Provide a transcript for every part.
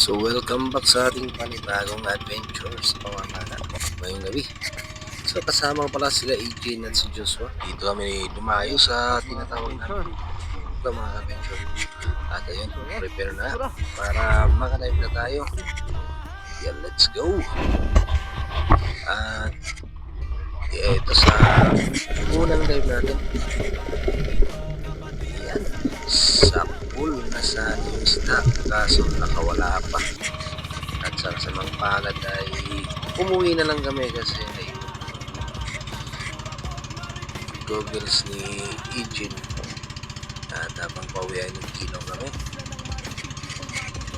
So welcome back sa ating panibagong adventure sa pamamahala ngayong gabi. So kasama pala sila Ejin at si Joshua. Dito kami dumayo sa tinatawag namin mga adventure. At ayun, prepare na para makalive na tayo. Yeah, let's go! At ito sa unang live natin. Yan, sa pool na sa isda kaso nakawala pa. At sa kasamang palad ay umuwi na lang kami kasi ay goggles ni Ejin at habang pauwi ay nagkilaw kami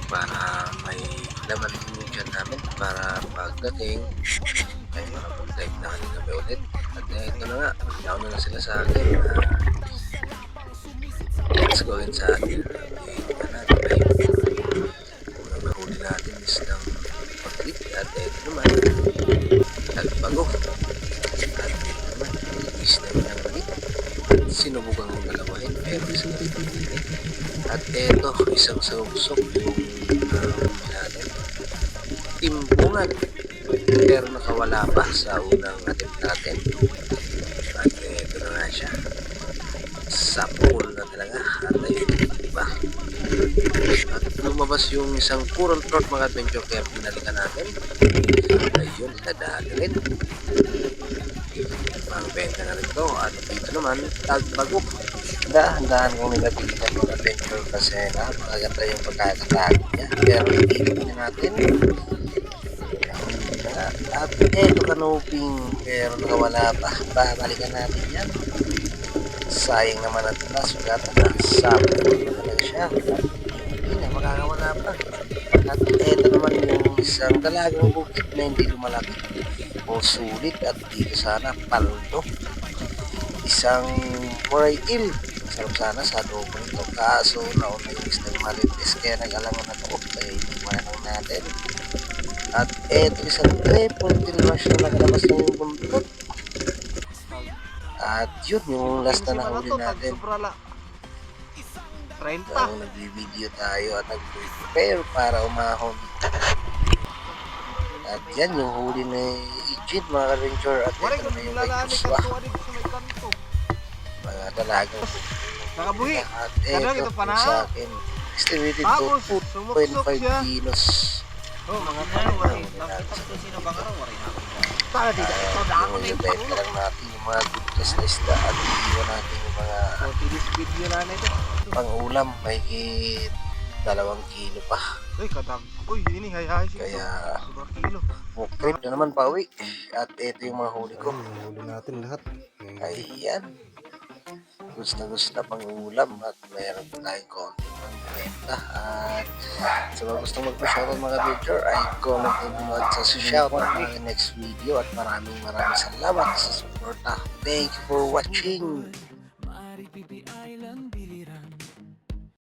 para may laman yung dyan namin para pagdating ay makapag-dive na kami ulit. At ito na nga, nauna na sila sa akin. Let's go in sa atin. Ito na natin dive. Unang nahuli natin is ng paglit at ito naman nagbago at ito naman is naman ang malit. Sinubukan kong dalawahin pero isa na rin. At ito isang sausok yung natin timbungan pero nakawala pa sa unang attempt natin. At ito na nga siya sa pool na talaga at ayun diba at lumabas yung isang coral trout mga adventure kaya pinalikan natin. Ayun, nadaan rin pang benta na rin to. At dito naman tagbago dahan-dahan kong nilatigan mga adventure kasi napakaganda yung pagkakatago niya pero hindi natin. At eto kanoping pero nakawala pa. Babalikan natin yan. Sayang naman at nasugatan na sa pool na talaga siya. Hindi na makakawala pa. At eto naman yung isang dalagang bukit na hindi lumalaki o sulit at dito sana paldo. Isang moray eel. Masarap sana sa adobo nito kaso nauna yung isang malitis kaya nag-alangan na ito kaya hindi manang natin. At eto isang triple tilmash na naglabas ng buntot. At yun yung last na nahuli natin. So, nag-video tayo at nag-prepare para umahon. At yan yung huli ni Ejin mga adventure. At ito na yung kay Joshua. Mga dalagang nakabuhi. at ito po sa akin estimated to 2.5 kilos. Oh, mga tanong sino bang araw wari na. Para dito, ako na yung ibenta lang natin yung mga good test na isda at iiwan natin yung mga video na nito. pang-ulam may 2 kilo pa. Uy, kadag. Uy, ini hay-hay. Kaya 2 kilo. trip na naman pauwi. At ito yung mga huli ko. Huli natin lahat. Ayan. Gusto pang ulam at mayroon tayong konti ng benta. At sa mga gustong mag-shoutout mga adventure ay comment and below at sa shoutout ng next video. At maraming salamat sa suporta. Thank you for watching.